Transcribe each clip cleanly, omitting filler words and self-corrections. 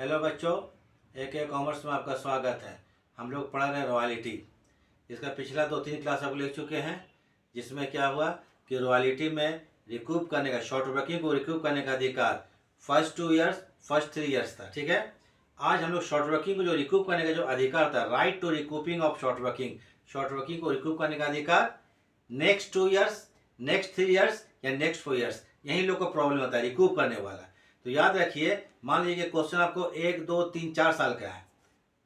Hello बच्चों, एक commerce में आपका स्वागत है। हम लोग पढ़ा रहे हैं रॉयल्टी। इसका पिछला 2-3 क्लास आप ले चुके हैं, जिसमें क्या हुआ कि रॉयल्टी में रिकूप करने का, शॉर्ट वर्किंग को रिकूप करने का अधिकार फर्स्ट 2 ईयर्स, फर्स्ट 3 ईयर्स था। ठीक है, आज हम लोग शॉर्ट वर्किंग को जो रिकूप करने का जो अधिकार था, right to recouping of short working को रिकूप करने का अधिकार नेक्स्ट 2 ईयर्स, नेक्स्ट 3 ईयर्स या नेक्स्ट 4 ईयर्स, यही लोग को प्रॉब्लम होता है रिकूप करने वाला। तो याद रखिए, मान लीजिए क्वेश्चन आपको 1, 2, 3, 4 साल का है।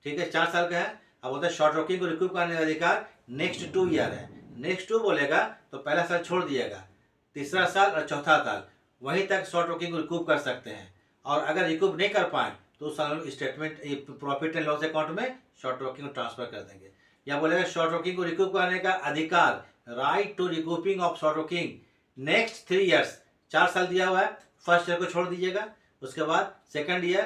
ठीक है, 4 साल का है। अब होता है शॉर्ट वर्किंग को रिकूप करने का अधिकार नेक्स्ट 2 ईयर है। नेक्स्ट 2 बोलेगा तो पहला साल छोड़ दिएगा, तीसरा साल और चौथा साल वहीं तक शॉर्ट वर्किंग को रिकूप कर सकते हैं। और अगर रिकूप नहीं कर पाए तो उस साल statement profit and loss account में शॉर्ट वर्किंग को ट्रांसफर कर देंगे। या बोलेगा शॉर्ट वर्किंग को रिकूप करने का अधिकार, right to recouping of short working next 3 years. 4 साल दिया हुआ है, फर्स्ट ईयर को छोड़ दीजिएगा, उसके बाद second year,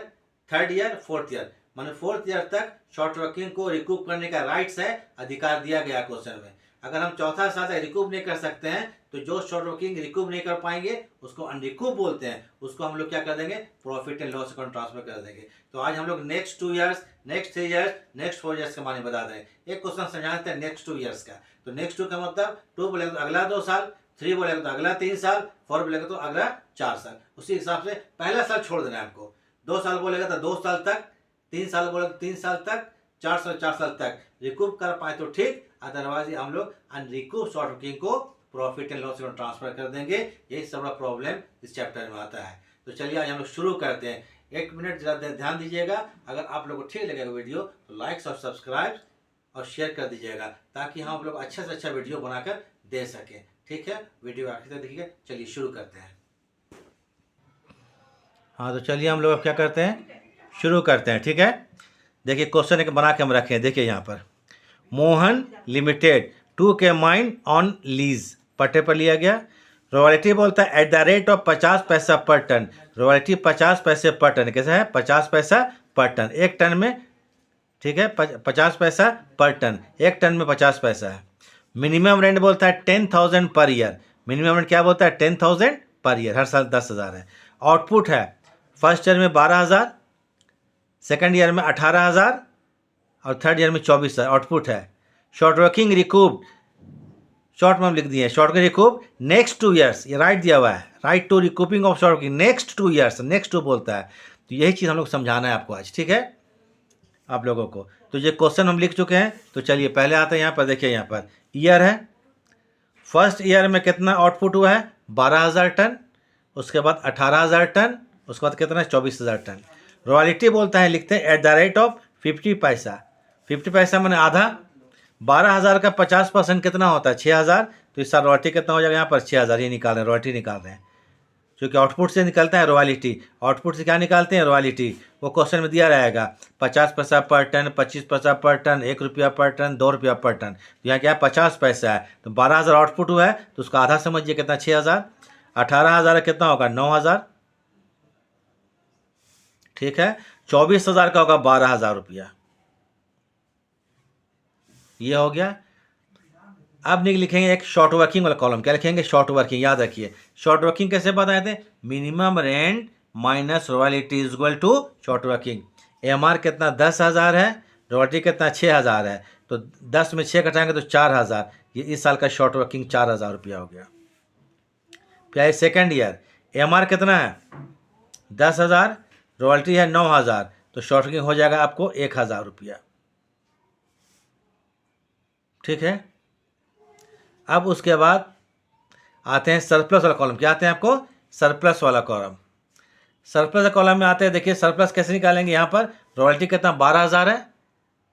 third year, fourth year, माने फोर्थ ईयर तक शॉर्ट वर्किंग को रिकूप करने का राइट्स है, अधिकार दिया गया क्वेश्चन में। अगर हम चौथा साल तक रिकूप नहीं कर सकते हैं तो जो शॉर्ट वर्किंग रिकूप नहीं कर पाएंगे उसको अनरिकूप बोलते हैं। उसको हम लोग क्या कर देंगे, profit and loss account transfer कर देंगे। तो आज हम लोग next 2 years, next 3 years, next 4 years के माने बता दें। एक क्वेश्चन समझाते हैं नेक्स्ट 2 ईयर्स का। तो नेक्स्ट 2 का मतलब 2 बोलेगा तो अगला 2 साल, 3 बोलेगा तो अगला 3 साल, 4 बोलेगा तो अगला 4 साल। उसी हिसाब से पहला साल छोड़ देना है आपको। 2 साल बोलेगा तो 2 साल तक, 3 साल बोलेगा तो 3 साल तक, 4 साल तक रिकूप कर पाए तो ठीक, अदरवाइज हम लोग अनरिकूप शॉर्ट वर्किंग को प्रॉफिट एंड लॉस में ट्रांसफर कर देंगे। यही सब बड़ा प्रॉब्लम इस चैप्टर में आता है। तो चलिए आज हम लोग शुरू करते हैं। 1 मिनट जरा ध्यान दीजिएगा। अगर आप लोग को ठीक लगेगा वीडियो तो लाइक और सब्सक्राइब और शेयर कर दीजिएगा, ताकि हम लोग अच्छा से अच्छा वीडियो बनाकर दे सकें। ठीक है, वीडियो आखिर तक देखिएगा। चलिए शुरू करते हैं। हाँ, तो चलिए हम लोग अब क्या करते हैं, शुरू करते हैं। ठीक है, देखिए क्वेश्चन एक बना के हम रखे हैं। देखिए यहाँ पर, मोहन लिमिटेड 2 के माइन ऑन लीज, पट्टे पर लिया गया। रॉयल्टी बोलता है एट द रेट ऑफ 50 पैसा पर टन। रॉयल्टी 50 पैसे पर टन कैसा है, 50 पैसा पर टन, 1 टन में। ठीक है, 50 पैसा पर टन, 1 टन में 50 पैसा है। मिनिमम रेंट बोलता है 10,000 पर ईयर। मिनिमम रेंट क्या बोलता है, 10,000 पर ईयर, हर साल 10,000 है। आउटपुट है फर्स्ट ईयर में 12,000, सेकंड ईयर में 18,000 और थर्ड ईयर में 24,000 आउटपुट है। शॉर्ट वर्किंग रिकूप, शॉर्ट में हम लिख दिए short working recoup next 2 years, ये राइट दिया हुआ है, right to recouping of short working next 2 years, next 2 बोलता है। तो यही चीज़ हम लोग समझाना है आपको आज। ठीक है, आप लोगों को। तो ये क्वेश्चन हम लिख चुके हैं। तो चलिए पहले आते हैं यहाँ पर। देखिए यहाँ पर ईयर है, फर्स्ट ईयर में कितना आउटपुट हुआ है, 12,000 टन, उसके बाद 18,000 टन, उसके बाद कितना है, 24,000 टन। रॉयल्टी बोलता है, लिखते हैं एट द रेट ऑफ 50 पैसा। 50 पैसा मैंने आधा, 12,000 का 50% कितना होता है, 6,000। तो इस साल रॉयल्टी कितना हो जाएगा, यहाँ पर 6,000 ये निकाल रहे हैं, रॉयल्टी निकाल रहे हैं, क्योंकि आउटपुट से निकलता है रॉयल्टी। आउटपुट से क्या निकालते हैं, रॉयल्टी। वो क्वेश्चन में दिया रहेगा 50 पैसा पर टन, 25 पैसा पर टन, 1 रुपया पर टन, 2 रुपया पर टन। तो यहाँ क्या है, 50 पैसा है। तो 12,000 आउटपुट हुआ है, तो उसका आधा समझिए कितना, 6,000। 18,000 कितना होगा, 9,000। ठीक है, 24,000 का होगा 12,000 रुपया, ये हो गया। अब लिखेंगे एक शॉर्ट वर्किंग वाला कॉलम। क्या लिखेंगे, शॉर्ट वर्किंग। याद रखिए शॉर्ट वर्किंग कैसे बताए थे, minimum rent minus royalty is equal to short working. MR कितना, 10,000 है, रॉयल्टी कितना, 6,000 है। तो 10 में 6 घटाएंगे तो 4,000। ये इस साल का शॉर्ट वर्किंग 4,000 रुपया हो गया। फिर सेकेंड ईयर, एमआर कितना है, 10,000, रॉयल्टी है 9,000, तो शॉर्ट वर्किंग हो जाएगा आपको 1,000 रुपया। ठीक है, अब उसके बाद आते हैं सरप्लस वाला कॉलम। क्या आते हैं आपको, सरप्लस वाला कॉलम। सरप्लस कॉलम में आते हैं, देखिए सरप्लस कैसे निकालेंगे। यहाँ पर रॉयल्टी कितना, 12,000 है,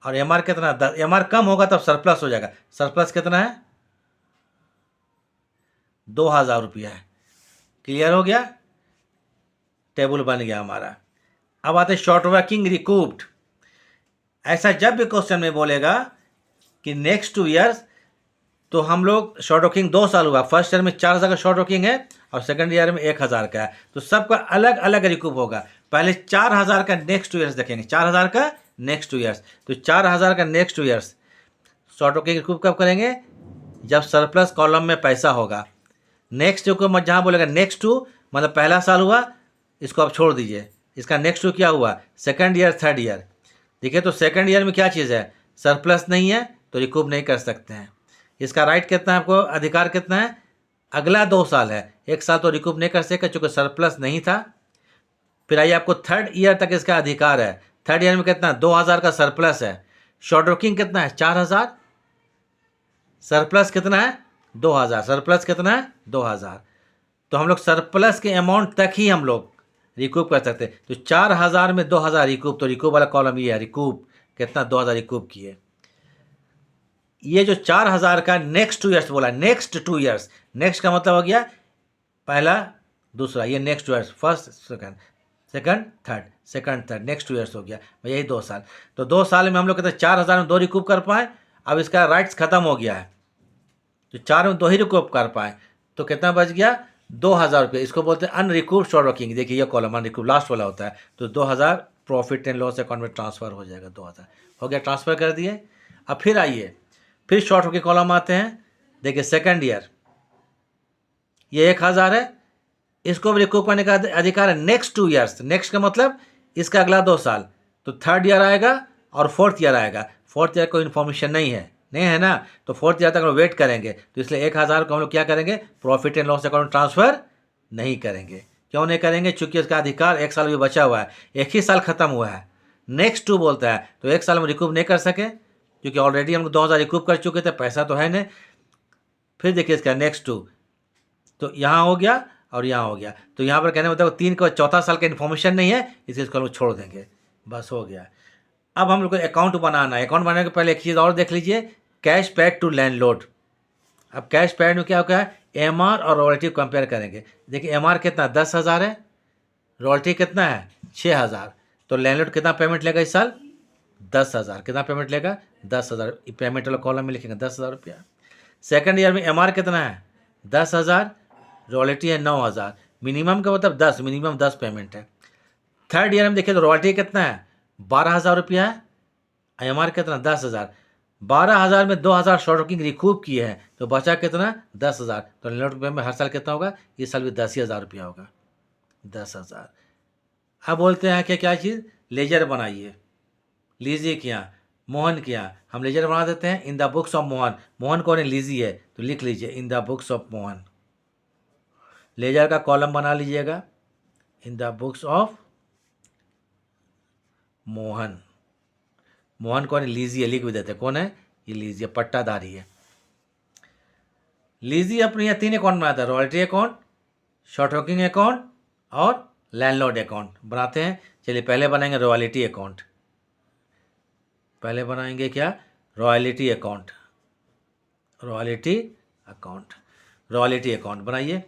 और एमआर कितना, 10। एमआर कम होगा तब सरप्लस हो जाएगा। सरप्लस कितना है, 2,000 रुपया है। क्लियर हो गया, टेबल बन गया हमारा। अब आते हैं शॉर्ट वर्किंग रिकूप्ड। ऐसा जब भी क्वेश्चन में बोलेगा कि नेक्स्ट 2 ईयर्स, तो हम लोग शॉर्ट वर्किंग 2 साल हुआ, फर्स्ट ईयर में 4,000 का शॉर्ट वर्किंग है और सेकंड ईयर में 1,000 का है। तो सबका अलग अलग रिकूप होगा। पहले 4,000 का नेक्स्ट 2 ईयर्स देखेंगे, 4,000 का नेक्स्ट 2 ईयर्स। तो 4,000 का next 2 years short working recoup कब करेंगे, जब सरप्लस कॉलम में पैसा होगा। नेक्स्ट को जहाँ बोलेगा नेक्स्ट 2, मतलब पहला साल हुआ, इसको आप छोड़ दीजिए, इसका नेक्स्ट टू क्या हुआ, सेकंड ईयर थर्ड ईयर। देखिए तो सेकंड ईयर में क्या चीज़ है, सरप्लस नहीं है तो रिकूप नहीं कर सकते हैं। इसका राइट कितना है, आपको अधिकार कितना है, अगला 2 साल है, 1 साल तो रिकूप नहीं कर सके चूँकि सरप्लस नहीं था। फिर आइए आपको थर्ड ईयर तक इसका अधिकार है। थर्ड ईयर में कितना, 2000 का सरप्लस है। शॉर्ट वर्किंग कितना है, 4000, सरप्लस कितना है 2000, सरप्लस कितना है 2000। तो हम लोग सरप्लस के अमाउंट तक ही हम लोग रिकूप कर सकते हैं। तो 4000 में 2000 रिकूप, तो रिकूप वाला कॉलम ये है, रिकूप कितना 2000 रिकूप किए। ये जो 4000 का नेक्स्ट 2 ईयर्स बोला, नेक्स्ट 2 ईयर्स, नेक्स्ट का मतलब हो गया पहला दूसरा, ये next 2 years, first second, second third, second third, next 2 years हो गया, यही 2 साल। तो 2 साल में हम लोग कहते हैं 4000 में 2 रिकूप कर पाए। अब इसका राइट्स खत्म हो गया है तो 4 में 2 ही रिकूप कर पाए, तो कितना बच गया 2000 रुपये। इसको बोलते हैं अनरिकूप शॉर्ट वर्किंग। देखिए ये कॉलम अनरिकूप लास्ट वाला होता है। तो 2000 प्रॉफिट एंड लॉस अकाउंट में ट्रांसफ़र हो जाएगा, 2000 हो गया, ट्रांसफ़र कर दिए। अब फिर आइए फिर शॉर्ट वर्किंग कॉलम आते हैं। देखिए सेकंड ईयर ये 1000 है, इसको भी रिकूप करने का अधिकार है नेक्स्ट 2 ईयर्स। नेक्स्ट का मतलब इसका अगला 2 साल, तो थर्ड ईयर आएगा और फोर्थ ईयर आएगा। फोर्थ ईयर कोई इन्फॉर्मेशन नहीं है, नहीं है ना, तो फोर्थ ईयर तक हम लोग वेट करेंगे। तो इसलिए 1000 को हम लोग क्या करेंगे, profit and loss account transfer नहीं करेंगे। क्यों नहीं करेंगे, चूंकि इसका अधिकार 1 साल भी बचा हुआ है, 1 ही साल खत्म हुआ है। नेक्स्ट 2 बोलता है तो 1 साल में रिकूप नहीं कर सके क्योंकि ऑलरेडी हम लोग 2000 रिकूप कर चुके थे, पैसा तो है नहीं। फिर देखिए इसका नेक्स्ट 2, तो यहाँ हो गया और यहाँ हो गया। तो यहाँ पर कहने मतलब 3 का चौथा साल का इन्फॉर्मेशन नहीं है, इसलिए इसको हम लोग छोड़ देंगे, बस हो गया। अब हम लोग को अकाउंट बनाना है। अकाउंट बनाने के पहले एक चीज़ और देख लीजिए, कैश पेड टू लैंडलॉर्ड। अब कैश पेड में क्या होगा, एमआर और रॉयल्टी कंपेयर करेंगे। देखिए एमआर कितना 10,000 है, रॉयल्टी कितना है 6,000। तो लैंडलॉर्ड कितना पेमेंट लेगा इस साल, 10,000। कितना पेमेंट लेगा 10,000, पेमेंट वाला कॉलम में लिखेंगे 10,000 रुपया। सेकेंड ईयर में एमआर कितना है 10,000, रॉयल्टी है 9,000। मिनिमम का मतलब 10, मिनिमम 10 पेमेंट है। थर्ड ईयर में देखिए तो रॉयल्टी कितना है 12,000 रुपया है, एमआर कितना 10,000। 12,000 में 2,000 शॉर्ट वर्किंग रिकूप किए हैं तो बचा कितना 10,000। तो लैंडलॉर्ड रुपये में हर साल कितना होगा, इस साल भी 10,000 रुपया होगा, 10,000। अब बोलते हैं कि क्या चीज़, लेजर बनाइए। लीजिए क्या, मोहन क्या, हम लेजर बना देते हैं। In the books of Mohan, Mohan कौन है, लीजिए, तो लिख लीजिए in the books of Mohan. Ledger का कॉलम बना लीजिएगा, in the books of Mohan. Mohan कौन है, लीजिए, लिख भी देते हैं, कौन है ये, लीजिए पट्टाधारी है। लीजिए अपने यहाँ 3 अकाउंट बनाता है, royalty account, short working account और लैंडलॉर्ड अकाउंट बनाते हैं। चलिए पहले बनाएंगे रॉयल्टी अकाउंट। पहले बनाएंगे क्या, royalty account, royalty account, royalty account बनाइए।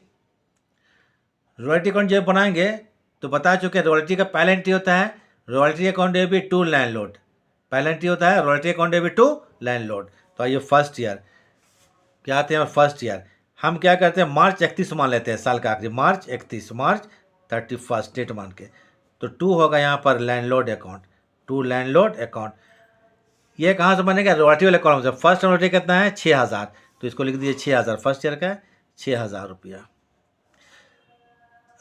रॉयल्टी अकाउंट जब बनाएंगे तो बता चुके रॉयल्टी का पहला एंट्री होता है royalty account debit to landlord. पहला एंट्री होता है royalty account debit to landlord. तो आइए फर्स्ट ईयर क्या आते हैं, फर्स्ट ईयर हम क्या करते हैं मार्च 31 मान लेते हैं, साल का आखिरी मार्च 31, मार्च 31 डेट मान के। तो 2 होगा यहाँ पर landlord account, to landlord account. ये कहाँ से बनेगा, रॉयल्टी वाले कॉलम से। फर्स्ट रॉयल्टी कितना है 6,000, तो इसको लिख दीजिए 6,000, फर्स्ट ईयर का 6,000 रुपया।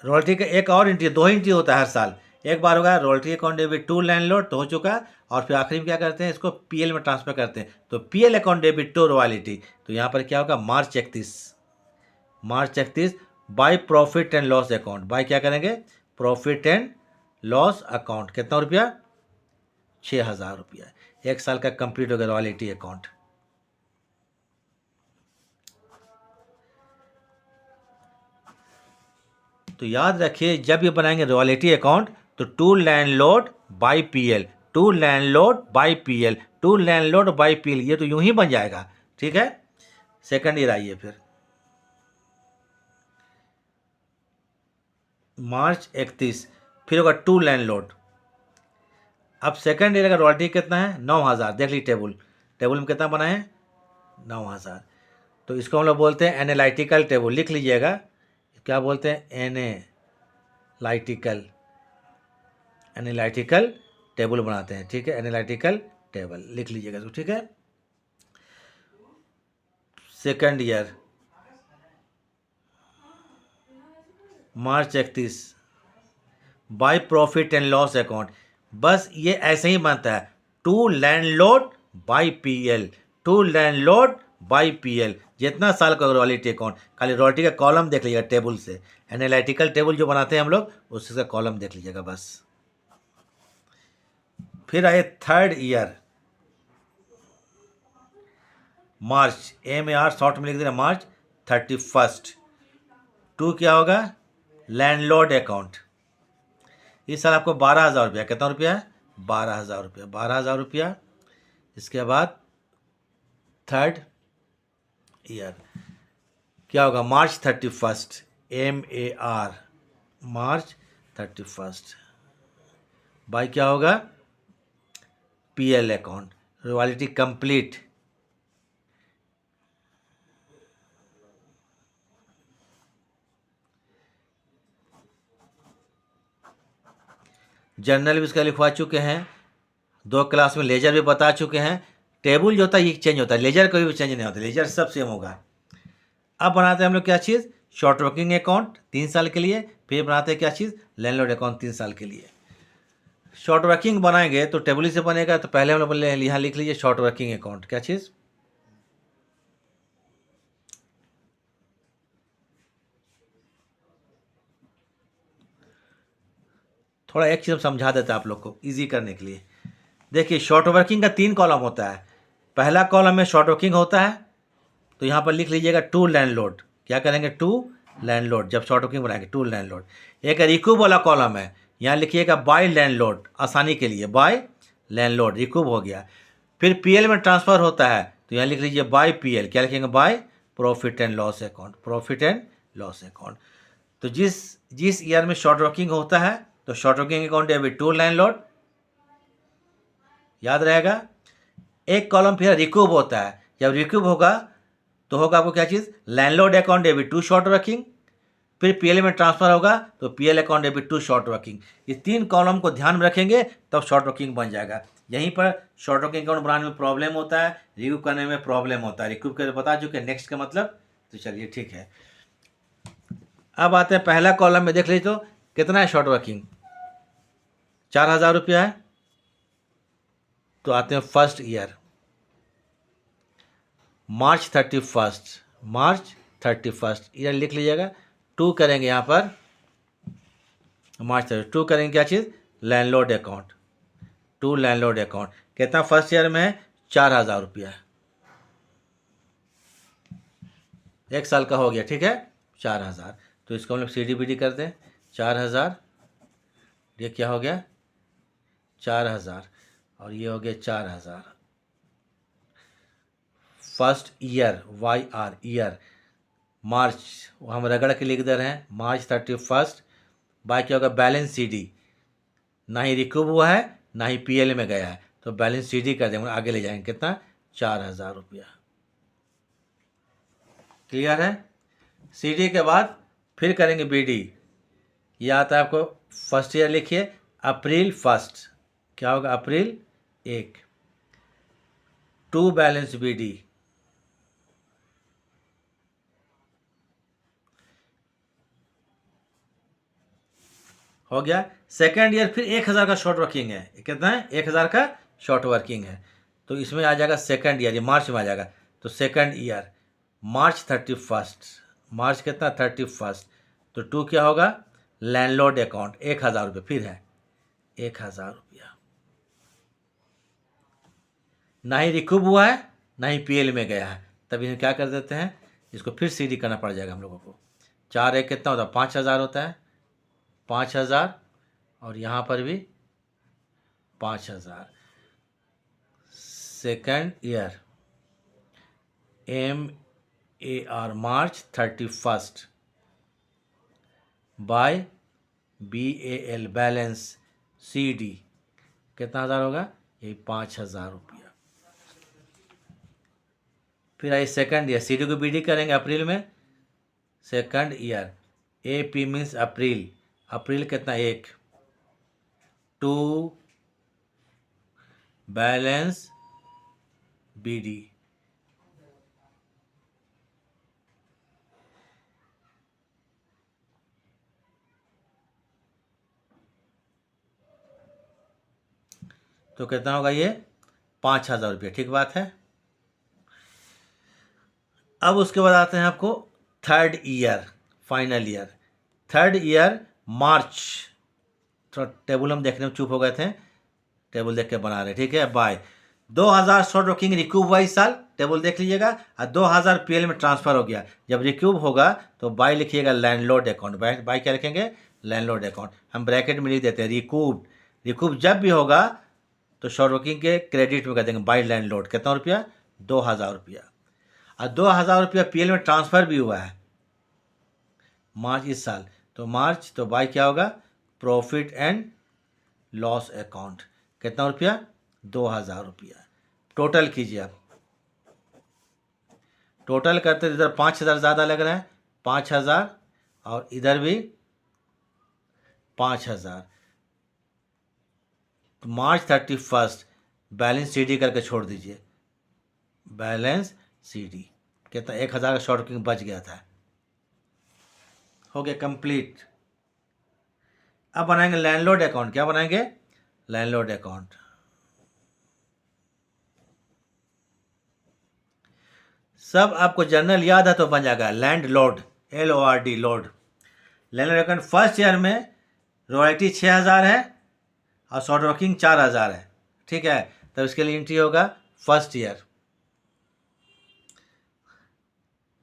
रॉयल्टी का एक और एंट्री, 2 एंट्री होता है हर साल। एक बार होगा royalty account debit to landlord, तो हो चुका, और फिर आखिरी में क्या करते हैं इसको पीएल में ट्रांसफर करते हैं, तो PL account debit to royalty. तो यहाँ पर क्या होगा March 31, March 31 by profit and loss account. By क्या करेंगे, प्रॉफिट एंड लॉस अकाउंट। कितना रुपया 6,000 रुपया। 1 साल का कंप्लीट हो गया रॉयल्टी अकाउंट। तो याद रखिए जब ये बनाएंगे रॉयल्टी अकाउंट तो to landlord by PL, to landlord by PL, to landlord by PL, ये तो यूं ही बन जाएगा, ठीक है। सेकंड ईयर आइए फिर मार्च 31, फिर होगा टू लैंडलॉर्ड। अब सेकंड ईयर का रॉयल्टी कितना है 9,000, देख लीजिए टेबल, टेबल में कितना बना है 9,000। तो इसको हम लोग बोलते हैं एनालिटिकल टेबल, लिख लीजिएगा क्या बोलते हैं, एनालिटिकल, एनालिटिकल टेबल बनाते हैं, ठीक है। एनालिटिकल टेबल लिख लीजिएगा तो ठीक है। Second year March 31, by profit and loss account. बस ये ऐसे ही बनता है, to landlord by PL, to landlord by PL. जितना साल का रॉयल्टी अकाउंट, खाली रॉयल्टी का कॉलम देख लीजिएगा टेबल से, एनालिटिकल टेबल जो बनाते हैं हम लोग उससे कॉलम देख लीजिएगा बस। फिर आए थर्ड ईयर, मार्च, MAR शॉर्ट में लिख देना, मार्च 31। टू क्या होगा, लैंडलॉर्ड अकाउंट। इस साल आपको 12,000 रुपया, कितना रुपया है, 12,000 रुपया, 12,000 रुपया। इसके बाद थर्ड ईयर क्या होगा, मार्च 31, MAR, मार्च 31 बाई क्या होगा, PL account, royalty complete. Journal भी इसका लिखवा चुके हैं, 2 क्लास में लेजर भी बता चुके हैं। टेबल जो होता है ये चेंज होता है, लेजर कभी भी चेंज नहीं होता, लेजर सब सेम होगा। अब बनाते हैं हम लोग क्या चीज़, शॉर्ट वर्किंग अकाउंट 3 साल के लिए, फिर बनाते हैं क्या चीज़, लैंडलॉर्ड अकाउंट 3 साल के लिए। शॉर्ट वर्किंग बनाएंगे तो टेबल ही से बनेगा, तो पहले हम लोग यहाँ लिख लीजिए शॉर्ट वर्किंग अकाउंट, क्या चीज़, थोड़ा एक चीज़ समझा देता है आप लोग को ईजी करने के लिए। देखिए शॉर्ट वर्किंग का 3 कॉलम होता है। पहला कॉलम में शॉर्ट वर्किंग होता है, तो यहाँ पर लिख लीजिएगा टू लैंडलॉर्ड, क्या करेंगे, टू लैंडलॉर्ड, जब शॉर्ट वर्किंग बनाएंगे टू लैंडलॉर्ड। एक रिकूब वाला कॉलम है, यहाँ लिखिएगा बाय लैंडलॉर्ड, आसानी के लिए बाय लैंडलॉर्ड, रिकूब हो गया। फिर PL में ट्रांसफ़र होता है, तो यहाँ लिख लीजिए बाय PL, क्या लिखेंगे, bye profit and loss account, profit and loss account. तो जिस जिस ईयर में शॉर्ट वर्किंग होता है तो short working account debit to landlord, याद रहेगा। एक कॉलम फिर रिकूब होता है, जब रिकूब होगा तो होगा आपको क्या चीज़, landlord account debit to short working. फिर PL में ट्रांसफर होगा तो PL account debit to short working. ये 3 कॉलम को ध्यान में रखेंगे तब शॉर्ट वर्किंग बन जाएगा। यहीं पर शॉर्ट वर्किंग अकाउंट बनाने में प्रॉब्लम होता है, रिकूब करने में प्रॉब्लम होता है। रिकूब करके बता चुके नेक्स्ट का मतलब, तो चलिए ठीक है। अब आते हैं पहला कॉलम में, देख लीजिए तो कितना है शॉर्ट वर्किंग, 4,000 रुपया है। तो आते हैं first year, March 31, March 31 year लिख लीजिएगा। टू करेंगे यहाँ पर, मार्च 32 करेंगे क्या चीज़, landlord account, to landlord account. कितना फर्स्ट ईयर में है, 4,000 रुपया, 1 साल का हो गया, ठीक है, 4,000। तो इसको हम लोग CDBD कर दें, 4,000, ये क्या हो गया, 4,000, और ये हो गया 4,000। फर्स्ट ईयर, YR ईयर, मार्च, हम रगड़ के लिख दे रहे हैं, मार्च 31। बाकी होगा बैलेंस CD, ना ही रिकूब हुआ है ना ही PL में गया है, तो बैलेंस CD कर देंगे, आगे ले जाएंगे, कितना, 4,000 रुपया। क्लियर है। CD के बाद फिर करेंगे BD, ये आता है आपको, फर्स्ट ईयर लिखिए, अप्रैल 1, क्या होगा, अप्रैल 1, टू बैलेंस BD, हो गया। सेकेंड ईयर फिर 1,000 का शॉर्ट वर्किंग है, कितना है, 1,000 का शॉर्ट वर्किंग है, तो इसमें आ जाएगा सेकेंड ईयर, ये मार्च में आ जाएगा। तो सेकेंड ईयर, मार्च 31, मार्च कितना, 31, तो टू क्या होगा, लैंडलॉर्ड अकाउंट, 1,000 रुपये फिर है, 1,000 रुपया, ना ही रिकूब हुआ है ना ही PL में गया है, तब इन्हें क्या कर देते हैं, इसको फिर CD करना पड़ जाएगा हम लोगों को। 4 एक कितना होता है, 5,000 होता है, 5,000, और यहाँ पर भी 5,000। Second year, MAR, March 31 by BAL, balance CD, कितना हज़ार होगा, यही 5,000 रुपया। फिर आइए सेकंड ईयर, CD को BD करेंगे अप्रैल में, second year, AP means April, April कितना, 1, टू बैलेंस BD, तो कितना होगा ये 5,000 रुपये। ठीक बात है। अब उसके बाद आते हैं आपको third year, final year. Third year मार्च, थोड़ा टेबल हम देखने में चुप हो गए थे, टेबल देख के बना रहे। ठीक है। बाय 2000 शॉर्ट वर्किंग रिक्यूब हुआ इस साल, टेबल देख लीजिएगा, और 2000 पीएल में ट्रांसफर हो गया। जब रिक्यूब होगा तो बाय लिखिएगा लैंडलॉर्ड अकाउंट। बाय क्या लिखेंगे? Landlord account. हम ब्रैकेट में लिख देते हैं रिकूब। रिकूब जब भी होगा तो शॉर्ट वर्किंग के क्रेडिट में कर देंगे बाय लैंडलॉर्ड। कितना रुपया? 2000 रुपया। और 2000 रुपया पीएल में ट्रांसफर भी हुआ है मार्च इस साल, तो मार्च, तो बाय क्या होगा? Profit and loss account. कितना रुपया? 2000 रुपया। टोटल कीजिए आप, टोटल करते इधर 5000 ज़्यादा लग रहा है, 5000, और इधर भी 5000। तो मार्च 31 बैलेंस सीडी करके छोड़ दीजिए, बैलेंस सीडी। कितना? 1000 का शॉर्ट वर्किंग बच गया था। हो गया कंप्लीट। अब बनाएंगे लैंडलॉर्ड अकाउंट। क्या बनाएंगे? Landlord account. सब आपको जर्नल याद है तो बन जाएगा landlord, LORD, Lord. Landlord account first year में रॉयल्टी 6000 है और शॉर्ट वर्किंग 4000 है। ठीक है। तब इसके लिए एंट्री होगा फर्स्ट ईयर।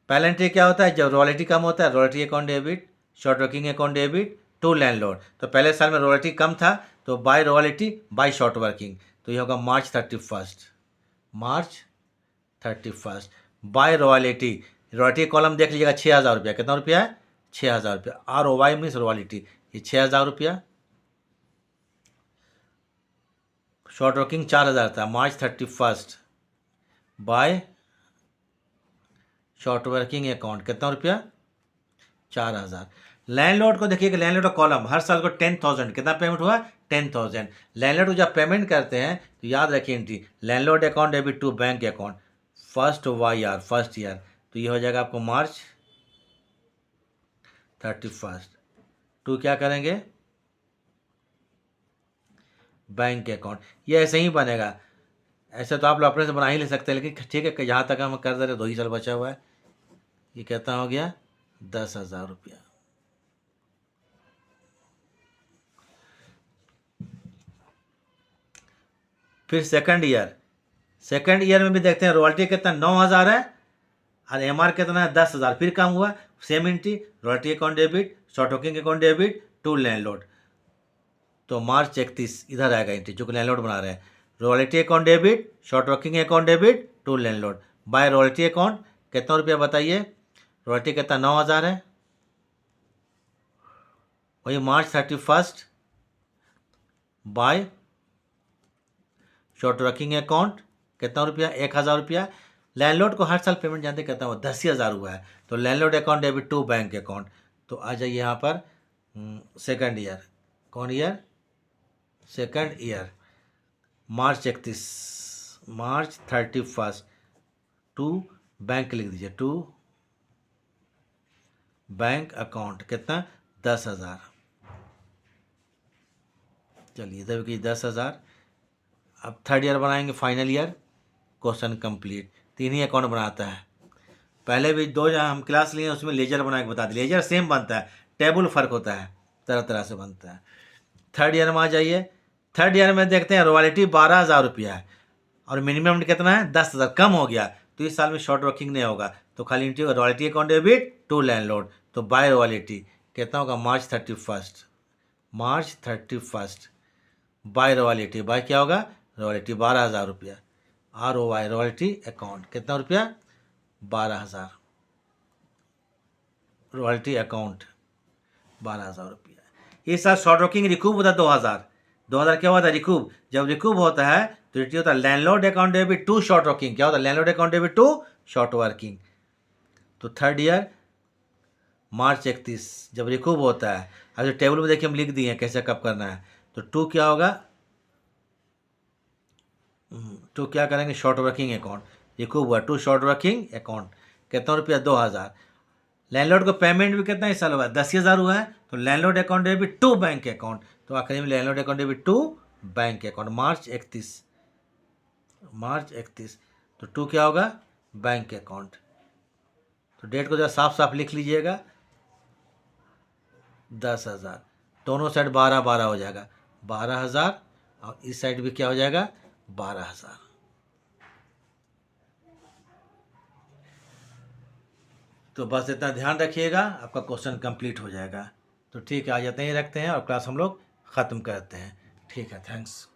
पहला एंट्री क्या होता है? जब रॉयल्टी कम होता है, royalty account debit, short working account debit to landlord. तो पहले साल में रॉयल्टी कम था तो by royalty by short working, तो ये होगा March 31। March 31 by royalty. Royalty column देख लीजिएगा, 6000 रुपया। कितना रुपया है? 6000 रुपया। ROY मीन्स रॉयल्टी, ये 6000 रुपया। शॉर्ट वर्किंग 4000 था, मार्च 31 बाय शॉर्ट वर्किंग अकाउंट। कितना रुपया? 4000। लैंडलॉर्ड को देखिएगा, लैंडलॉर्ड का कॉलम हर साल को 10,000। कितना पेमेंट हुआ? 10,000। लैंडलॉर्ड को जब पेमेंट करते हैं तो याद रखिए entry landlord account debit to bank account first YR, first year. तो ये हो जाएगा आपको मार्च 31 टू क्या करेंगे? Bank account. ये ऐसे ही बनेगा, ऐसे तो आप लोग अपने से बना ही ले सकते हैं, लेकिन ठीक है कि जहाँ तक हम कर दे रहे 2 ही साल बचा हुआ है। ये कितना हो गया? 10,000 रुपया। फिर सेकंड ईयर, सेकंड ईयर में भी देखते हैं रॉयल्टी कितना 9,000 है और MR कितना है 10,000। फिर कम हुआ, same entry royalty account debit, short working account debit to landlord. तो मार्च 31 इधर आएगा एंट्री जो कि लैंडलॉर्ड बना रहे हैं। Royalty account debit, short working account debit to landlord by royalty account. कितना रुपया बताइए? रॉयल्टी कितना? 9,000 है। वही March 31 by short working account. कितना रुपया? 1000 रुपया। लैंडलॉर्ड को हर साल पेमेंट जानते कितना हुआ? 10,000 हुआ है। तो landlord account debit to bank account. तो आ जाइए यहाँ पर सेकंड ईयर। कौन year? Second year. March 31, March 31 to bank लिख दीजिए, टू बैंक अकाउंट। कितना? 10,000। चलिए इधर भी 10,000। अब थर्ड ईयर बनाएंगे, फाइनल ईयर। Question complete. 3 ही अकाउंट बनाता है। पहले भी 2 जहाँ हम क्लास लिए उसमें लेजर बना के बता दिए। लेजर सेम बनता है, टेबल फर्क होता है, तरह तरह से बनता है। थर्ड ईयर में आ जाइए। थर्ड ईयर में देखते हैं रॉयल्टी 12,000 रुपया है और मिनिमम कितना है? 10,000। कम हो गया तो इस साल में शॉर्ट वर्किंग नहीं होगा, तो खाली एंट्री होगा royalty account debit to landlord. तो बाय रॉयल्टी कितना होगा? March 31, March 31 by royalty. By क्या होगा? रॉयल्टी 12,000 रुपया। ROY royalty account. कितना रुपया? 12,000। रॉयल्टी अकाउंट 12,000 रुपया। इस साल शॉर्ट वर्किंग रिकूब होता है 2,000। 2,000 क्या होता है? रिकूब। जब रिकूब होता है तो एंट्री होता है landlord account debit to short working. क्या होता है? Landlord account debit to short working. तो थर्ड ईयर मार्च 31 जब रिकूब होता है। अब जो टेबल में देखिए हम लिख दिए हैं कैसे कब करना है। तो टू क्या होगा? टू क्या करेंगे? Short working account. रिकूब हुआ टू शॉर्ट वर्किंग अकाउंट। कितना रुपया? 2,000। लैंडलॉर्ड को पेमेंट भी कितना इस साल हुआ? 10,000 हुआ है। तो landlord account debit to bank account. तो आखिरी में landlord account debit to bank account March 31, तो 2 क्या होगा, बैंक अकाउंट। तो डेट को जरा साफ साफ लिख लीजिएगा, 10,000, दोनों साइड 12 हो जाएगा, 12,000, और इस साइड भी क्या हो जाएगा, 12,000। तो बस इतना ध्यान रखिएगा, आपका क्वेश्चन कंप्लीट हो जाएगा। तो ठीक है, आज इतना ही रखते हैं और क्लास हम लोग ख़त्म करते हैं। ठीक है, थैंक्स।